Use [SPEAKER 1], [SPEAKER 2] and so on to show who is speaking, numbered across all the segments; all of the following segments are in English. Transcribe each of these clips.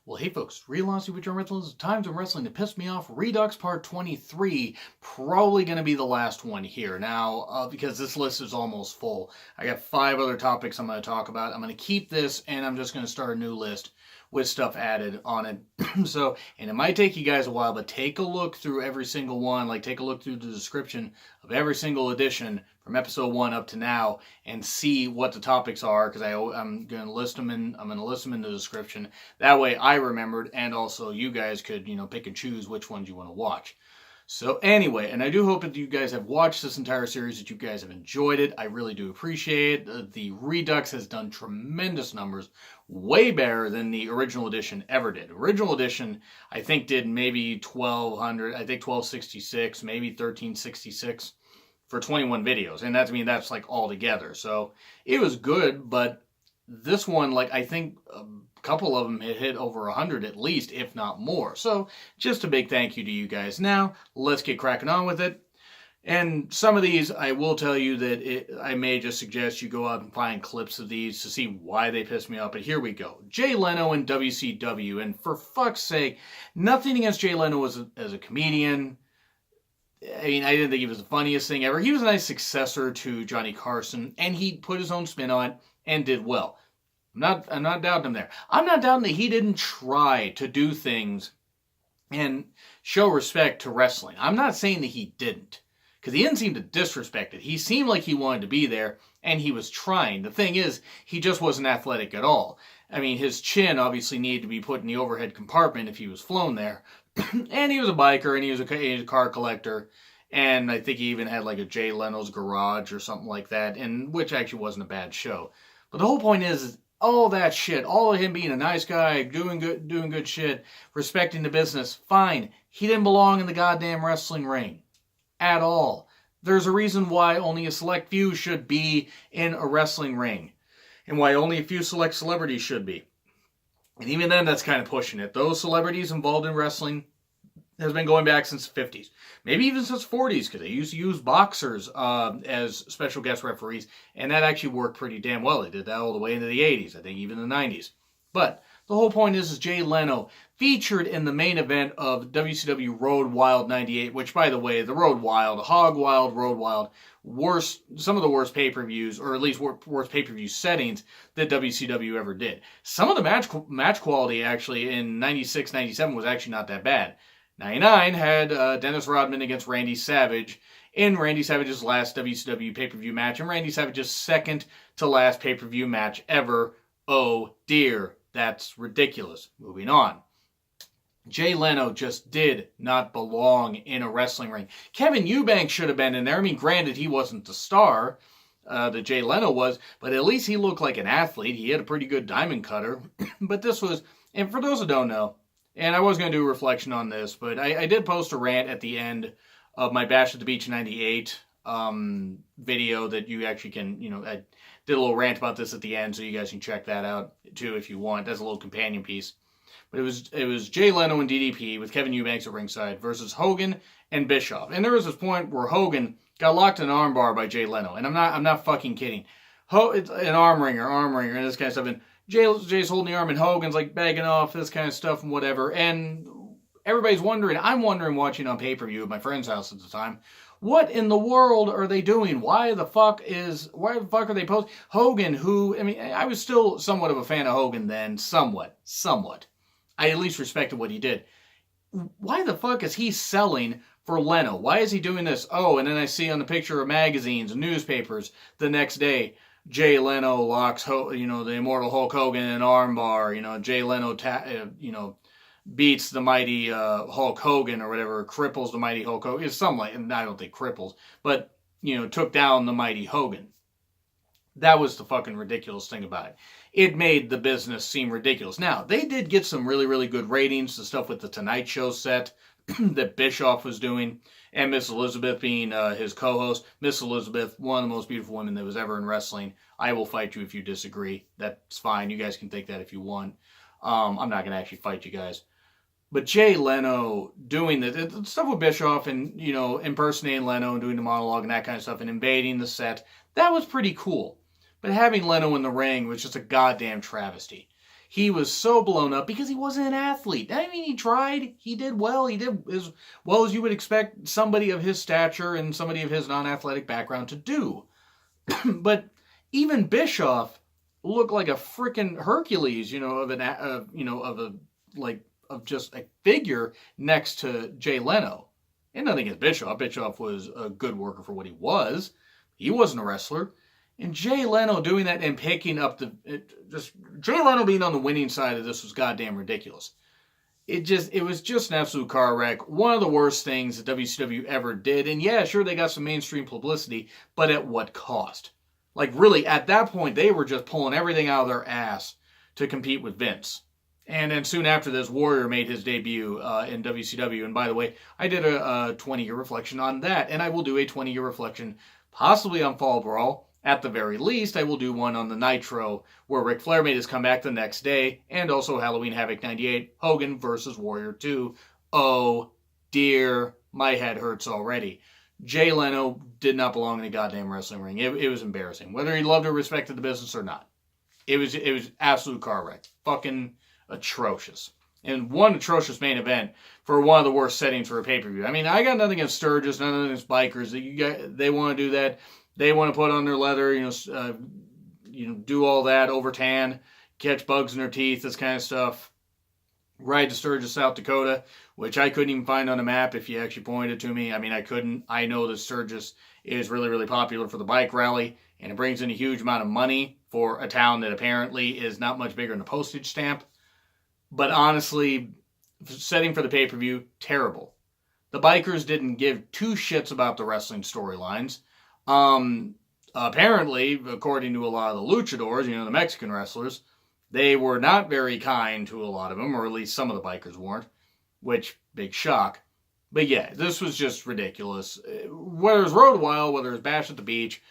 [SPEAKER 1] Well, hey folks, real honesty with John Wrestling, times in wrestling that pissed me off. Redux Part 23, probably going to be the last one here. Now, because this list is almost full. I got 5 other topics I'm going to talk about. I'm going to keep this, and I'm just going to start a new list with stuff added on it. And it might take you guys a while, but take a look through every single one. Like, take a look through the description of every single edition from episode 1 up to now and see what the topics are, because I'm going to list them in the description. That way I remembered, and also you guys could, pick and choose which ones you want to watch. So anyway, and I do hope that you guys have watched this entire series, that you guys have enjoyed it. I really do appreciate it. The Redux has done tremendous numbers, way better than the original edition ever did. Original edition, I think, did maybe 1,200, I think 1,266, maybe 1,366 for 21 videos. And that's like all together. So it was good, but this one, like, I think a couple of them hit over 100 at least, if not more. So just a big thank you to you guys. Now, let's get cracking on with it. And some of these, I will tell you that I may just suggest you go out and find clips of these to see why they piss me off. But here we go. Jay Leno and WCW. And for fuck's sake, nothing against Jay Leno as a comedian. I mean, I didn't think he was the funniest thing ever. He was a nice successor to Johnny Carson, and he put his own spin on it and did well. I'm not doubting him there. I'm not doubting that he didn't try to do things and show respect to wrestling. I'm not saying that he didn't, because he didn't seem to disrespect it. He seemed like he wanted to be there, and he was trying. The thing is, he just wasn't athletic at all. I mean, his chin obviously needed to be put in the overhead compartment if he was flown there. And he was a biker, and he was a car collector, and I think he even had like a Jay Leno's Garage or something like that, and which actually wasn't a bad show. But the whole point is all that shit, all of him being a nice guy, doing good shit, respecting the business, fine. He didn't belong in the goddamn wrestling ring at all. There's a reason why only a select few should be in a wrestling ring, and why only a few select celebrities should be. And even then, that's kind of pushing it. Those celebrities involved in wrestling has been going back since the 50s. Maybe even since the 40s, because they used to use boxers as special guest referees, and that actually worked pretty damn well. They did that all the way into the 80s, I think even the 90s. But the whole point is Jay Leno featured in the main event of WCW Road Wild 98, which, by the way, the Road Wild, Hog Wild, Road Wild, some of the worst pay-per-views, or at least worst pay-per-view settings that WCW ever did. Some of the match quality, actually, in 96, 97 was actually not that bad. 99 had Dennis Rodman against Randy Savage in Randy Savage's last WCW pay-per-view match, and Randy Savage's second to last pay-per-view match ever. Oh dear, that's ridiculous. Moving on. Jay Leno just did not belong in a wrestling ring. Kevin Eubanks should have been in there. I mean, granted, he wasn't the star that Jay Leno was, but at least he looked like an athlete. He had a pretty good diamond cutter. But this was, and for those who don't know, and I was going to do a reflection on this, but I did post a rant at the end of my Bash at the Beach 98 video that you actually can, I did a little rant about this at the end, so you guys can check that out too if you want. That's a little companion piece. But it was Jay Leno and DDP with Kevin Eubanks at ringside versus Hogan and Bischoff. And there was this point where Hogan got locked in an armbar by Jay Leno, and I'm not fucking kidding. It's an arm ringer, and this kind of stuff. And Jay's holding the arm, and Hogan's like bagging off, this kind of stuff and whatever. And everybody's wondering. I'm wondering, watching on pay-per-view at my friend's house at the time, what in the world are they doing? Why the fuck are they posting Hogan? Who, I mean, I was still somewhat of a fan of Hogan then, somewhat. I at least respected what he did. Why the fuck is he selling for Leno? Why is he doing this? Oh, and then I see on the picture of magazines and newspapers the next day, Jay Leno locks, the immortal Hulk Hogan in an armbar. Jay Leno, beats the mighty Hulk Hogan or whatever, cripples the mighty Hulk Hogan. It's something like, and I don't think cripples, but, took down the mighty Hogan. That was the fucking ridiculous thing about it. It made the business seem ridiculous. Now, they did get some really, really good ratings, the stuff with the Tonight Show set that Bischoff was doing, and Miss Elizabeth being his co-host. Miss Elizabeth, one of the most beautiful women that was ever in wrestling. I will fight you if you disagree. That's fine. You guys can think that if you want. I'm not going to actually fight you guys. But Jay Leno doing the stuff with Bischoff and, impersonating Leno and doing the monologue and that kind of stuff and invading the set, that was pretty cool. But having Leno in the ring was just a goddamn travesty. He was so blown up because he wasn't an athlete. I mean, he tried. He did well. He did as well as you would expect somebody of his stature and somebody of his non-athletic background to do. But even Bischoff looked like a freaking Hercules, of just a figure next to Jay Leno. And nothing against Bischoff. Bischoff was a good worker for what he was. He wasn't a wrestler. And Jay Leno doing that and picking up Jay Leno being on the winning side of this was goddamn ridiculous. It was just an absolute car wreck. One of the worst things that WCW ever did. And yeah, sure, they got some mainstream publicity, but at what cost? Like, really, at that point, they were just pulling everything out of their ass to compete with Vince. And then soon after this, Warrior made his debut in WCW. And by the way, I did a 20-year reflection on that. And I will do a 20-year reflection possibly on Fall Brawl. At the very least, I will do one on the Nitro, where Ric Flair made his comeback the next day. And also Halloween Havoc 98, Hogan versus Warrior 2. Oh, dear, my head hurts already. Jay Leno did not belong in a goddamn wrestling ring. It was embarrassing. Whether he loved or respected the business or not. It was absolute car wreck. Fucking atrocious. And one atrocious main event for one of the worst settings for a pay-per-view. I mean, I got nothing against Sturgis, nothing against bikers. They want to do that. They want to put on their leather, do all that, over tan, catch bugs in their teeth, this kind of stuff. Ride to Sturgis, South Dakota, which I couldn't even find on a map if you actually pointed to me. I mean, I couldn't. I know that Sturgis is really, really popular for the bike rally, and it brings in a huge amount of money for a town that apparently is not much bigger than a postage stamp. But honestly, setting for the pay-per-view, terrible. The bikers didn't give two shits about the wrestling storylines. Apparently, according to a lot of the luchadors, the Mexican wrestlers, they were not very kind to a lot of them, or at least some of the bikers weren't, which, big shock. But yeah, this was just ridiculous. Whether it was Road Wild, whether it was Bash at the Beach,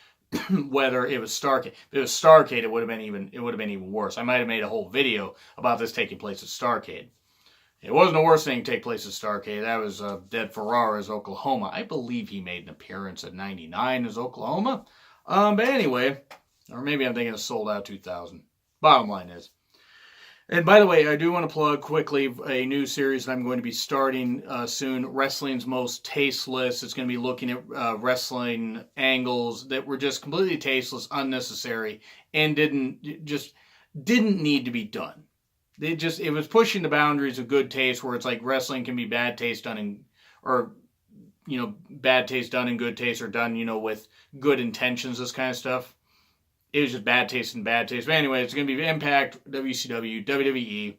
[SPEAKER 1] whether it was Starrcade. If it was Starrcade, it would have been even worse. I might have made a whole video about this taking place at Starrcade. It wasn't the worst thing to take place at Starrcade. That was Dead Ferrara's Oklahoma. I believe he made an appearance at 99 as Oklahoma. But anyway, or maybe I'm thinking of Sold Out 2000. Bottom line is. And by the way, I do want to plug quickly a new series that I'm going to be starting soon, Wrestling's Most Tasteless. It's going to be looking at wrestling angles that were just completely tasteless, unnecessary, and didn't need to be done. It was pushing the boundaries of good taste, where it's like wrestling can be bad taste done bad taste done in good taste, or done, with good intentions, this kind of stuff. It was just bad taste and bad taste. But anyway, it's going to be Impact, WCW, WWE.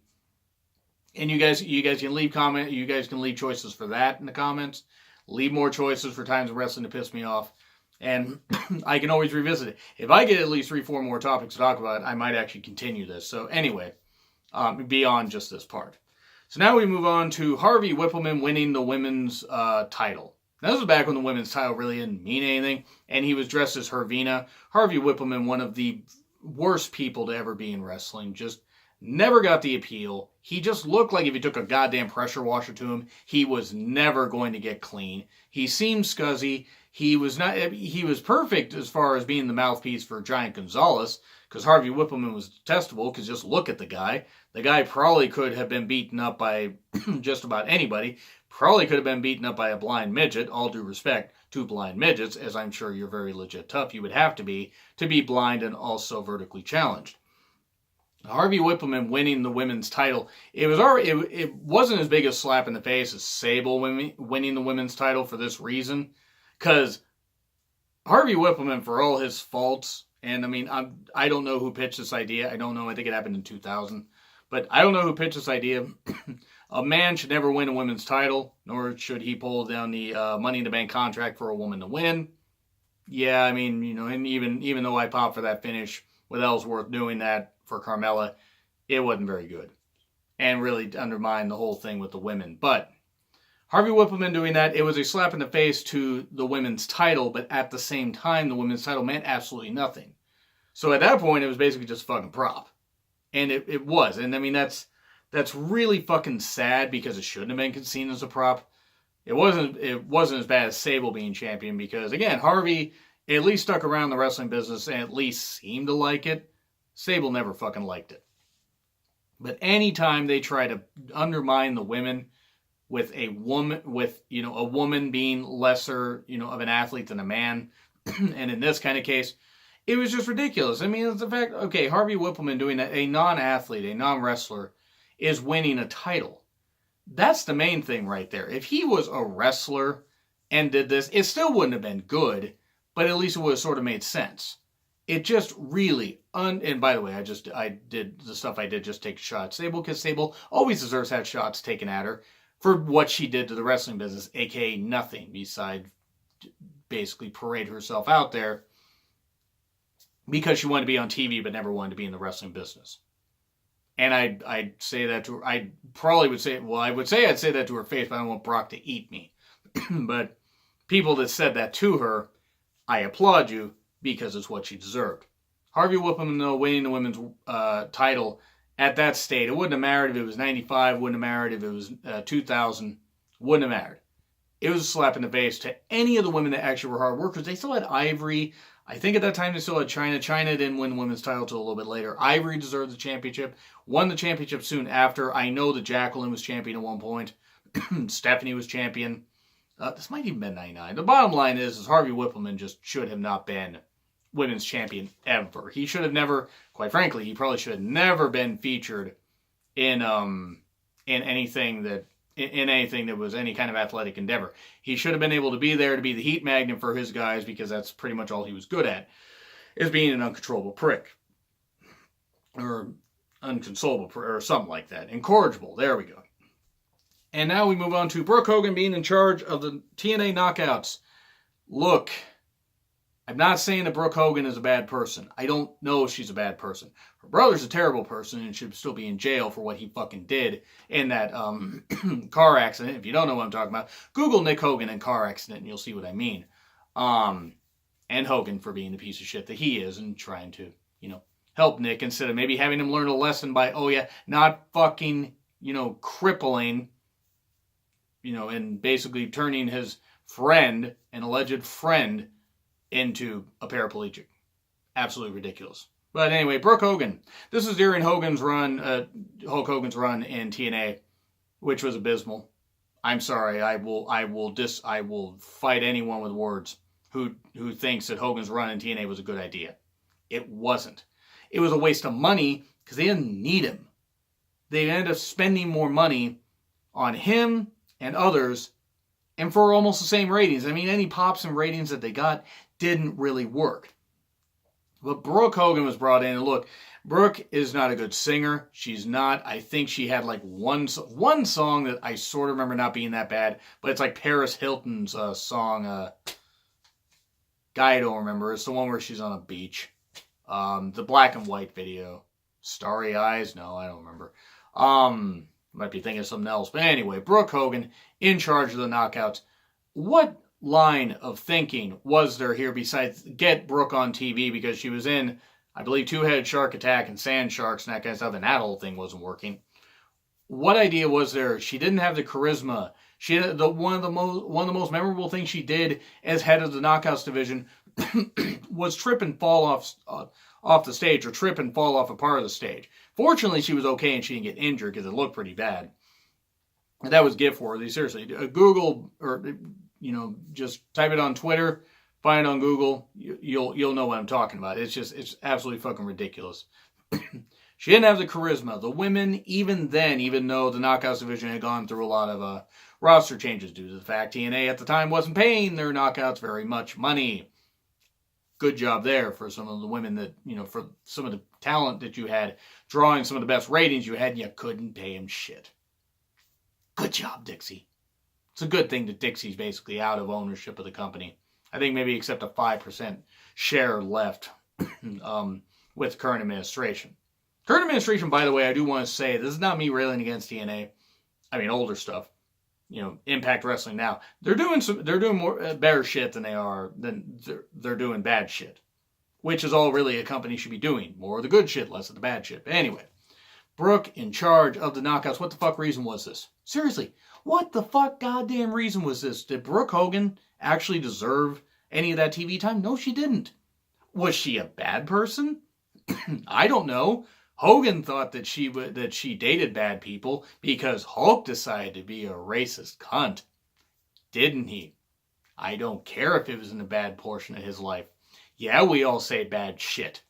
[SPEAKER 1] And you guys can leave comment. You guys can leave choices for that in the comments. Leave more choices for times of wrestling to piss me off. And I can always revisit it. If I get at least 3-4 more topics to talk about, I might actually continue this. So anyway, beyond just this part. So now we move on to Harvey Wippleman winning the women's title. Now, this was back when the women's title really didn't mean anything, and he was dressed as Hervina. Harvey Wippleman, one of the worst people to ever be in wrestling, just never got the appeal. He just looked like if you took a goddamn pressure washer to him, he was never going to get clean. He seemed scuzzy. He was perfect as far as being the mouthpiece for Giant Gonzalez, because Harvey Wippleman was detestable, because just look at the guy. The guy probably could have been beaten up by just about anybody. Probably could have been beaten up by a blind midget, all due respect to blind midgets, as I'm sure you're very legit tough. You would have to be blind and also vertically challenged. Harvey Wippleman winning the women's title, it wasn't as big a slap in the face as Sable winning the women's title for this reason. Because Harvey Wippleman, for all his faults, and I mean, I don't know who pitched this idea. I don't know. I think it happened in 2000. But I don't know who pitched this idea. A man should never win a women's title, nor should he pull down the Money in the Bank contract for a woman to win. Yeah, I mean, and even though I popped for that finish with Ellsworth doing that for Carmella, it wasn't very good. And really undermined the whole thing with the women. But Harvey Wippleman doing that, it was a slap in the face to the women's title, but at the same time, the women's title meant absolutely nothing. So at that point, it was basically just a fucking prop. And it was. And I mean, that's really fucking sad, because it shouldn't have been seen as a prop. It wasn't as bad as Sable being champion, because again, Harvey at least stuck around the wrestling business and at least seemed to like it. Sable never fucking liked it. But anytime they try to undermine the women with a woman, with, a woman being lesser, of an athlete than a man, and in this kind of case, it was just ridiculous. I mean, it's the fact, okay, Harvey Wippleman doing that, a non-athlete, a non-wrestler, is winning a title. That's the main thing right there. If he was a wrestler and did this, it still wouldn't have been good, but at least it would have sort of made sense. It just really, and by the way, I did the stuff I did just take shots. Sable, because Sable always deserves to have shots taken at her for what she did to the wrestling business, aka nothing besides basically parade herself out there because she wanted to be on TV but never wanted to be in the wrestling business. And I'd say that to her. I probably would say, well, I'd say that to her face, but I don't want Brock to eat me. But people that said that to her, I applaud you, because it's what she deserved. Harvey Wippleman, though, winning the women's title at that state, it wouldn't have mattered if it was 95, wouldn't have mattered if it was 2000, wouldn't have mattered. It was a slap in the face to any of the women that actually were hard workers. They still had Ivory. I think at that time they still had China. China didn't win the women's title until a little bit later. Ivory deserved the championship, won the championship soon after. I know that Jacqueline was champion at one point. Stephanie was champion. This might even been 99. The bottom line is Harvey Wippleman just should have not been women's champion ever. He should have never, quite frankly, he probably should have never been featured in anything that was any kind of athletic endeavor. He should have been able to be there to be the heat magnet for his guys, because that's pretty much all he was good at, is being an uncontrollable prick. Or unconsolable, or something like that. Incorrigible, there we go. And now we move on to Brooke Hogan being in charge of the TNA Knockouts. Look, I'm not saying that Brooke Hogan is a bad person. I don't know if she's a bad person. Her brother's a terrible person and should still be in jail for what he fucking did in that car accident. If you don't know what I'm talking about, Google Nick Hogan and car accident and you'll see what I mean. And Hogan for being the piece of shit that he is and trying to, help Nick instead of maybe having him learn a lesson by, not fucking, crippling, and basically turning his friend, an alleged friend, into a paraplegic. Absolutely ridiculous. But anyway, Brooke Hogan. This is during Hulk Hogan's run in TNA, which was abysmal. I'm sorry. I will fight anyone with words who thinks that Hogan's run in TNA was a good idea. It wasn't. It was a waste of money because they didn't need him. They ended up spending more money on him and others, and for almost the same ratings. I mean, any pops and ratings that they got didn't really work. But Brooke Hogan was brought in, and look, Brooke is not a good singer. She's not. I think she had like one song that I sort of remember not being that bad, but it's like Paris Hilton's song. Guy I don't remember. It's the one where she's on a beach. The black and white video. Starry Eyes? No, I don't remember. Might be thinking of something else. But anyway, Brooke Hogan in charge of the Knockouts. What line of thinking was there here besides get Brooke on TV, because she was in, I believe, Two-Headed Shark Attack and Sand Sharks and that kind of stuff, and that whole thing wasn't working. What idea was there? She didn't have the charisma. She had one of the most memorable things she did as head of the Knockouts division was trip and fall off the stage, or trip and fall off a part of the stage. Fortunately, she was okay and she didn't get injured because it looked pretty bad. And that was gift worthy. Seriously, Google, or just type it on Twitter, find it on Google. You'll know what I'm talking about. It's absolutely fucking ridiculous. She didn't have the charisma. The women, even then, even though the Knockouts division had gone through a lot of roster changes due to the fact TNA at the time wasn't paying their Knockouts very much money. Good job there for some of the women that, for some of the talent that you had, drawing some of the best ratings you had, and you couldn't pay them shit. Good job, Dixie. It's a good thing that Dixie's basically out of ownership of the company. I think maybe except a 5% share left with current administration. Current administration, by the way, I do want to say, this is not me railing against TNA. I mean, older stuff. Impact Wrestling now. They're doing more better shit than they're doing bad shit. Which is all really a company should be doing. More of the good shit, less of the bad shit. But anyway, Brooke in charge of the Knockouts. What the fuck reason was this? Seriously, what the fuck goddamn reason was this? Did Brooke Hogan actually deserve any of that TV time? No, she didn't. Was she a bad person? I don't know. Hogan thought that she dated bad people because Hulk decided to be a racist cunt. Didn't he? I don't care if it was in a bad portion of his life. Yeah, we all say bad shit.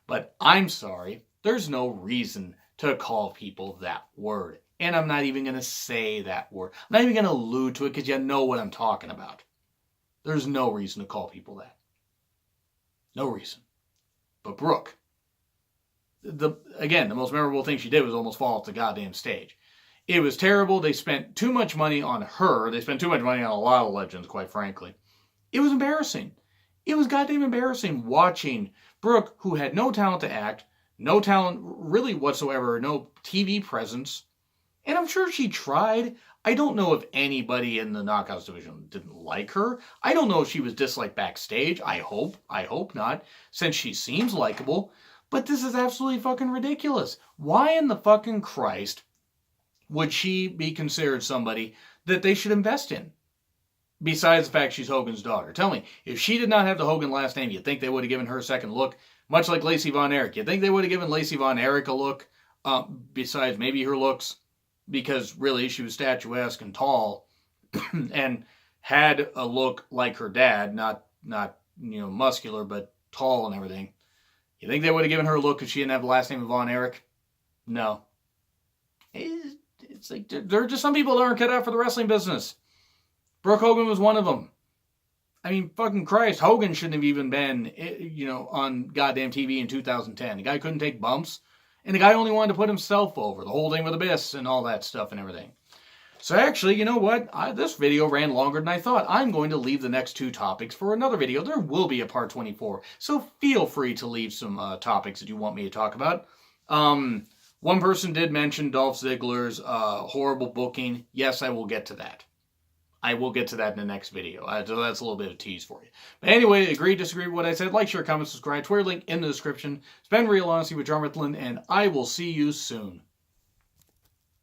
[SPEAKER 1] But I'm sorry, there's no reason to call people that word. And I'm not even going to say that word. I'm not even going to allude to it because you know what I'm talking about. There's no reason to call people that. No reason. But Brooke, the most memorable thing she did was almost fall off the goddamn stage. It was terrible. They spent too much money on her. They spent too much money on a lot of legends, quite frankly. It was embarrassing. It was goddamn embarrassing watching Brooke, who had no talent to act, no talent really whatsoever, no TV presence. And I'm sure she tried. I don't know if anybody in the Knockouts division didn't like her. I don't know if she was disliked backstage. I hope not, since she seems likable. But this is absolutely fucking ridiculous. Why in the fucking Christ would she be considered somebody that they should invest in? Besides the fact she's Hogan's daughter. Tell me, if she did not have the Hogan last name, you think they would have given her a second look? Much like Lacey Von Erich. You think they would have given Lacey Von Erich a look? Besides maybe her looks? Because really, she was statuesque and tall. and had a look like her dad. Not muscular, but tall and everything. You think they would have given her a look if she didn't have the last name of Von Erich? No. It's like, there are just some people that aren't cut out for the wrestling business. Brooke Hogan was one of them. I mean, fucking Christ, Hogan shouldn't have even been, on goddamn TV in 2010. The guy couldn't take bumps, and the guy only wanted to put himself over, the whole thing with Abyss and all that stuff and everything. So actually, you know what? This video ran longer than I thought. I'm going to leave the next two topics for another video. There will be a part 24, so feel free to leave some topics that you want me to talk about. One person did mention Dolph Ziggler's horrible booking. Yes, I will get to that. I will get to that in the next video. So that's a little bit of a tease for you. But anyway, agree, disagree with what I said. Like, share, comment, subscribe. Twitter link in the description. Spend real honesty with John Ritlin, and I will see you soon.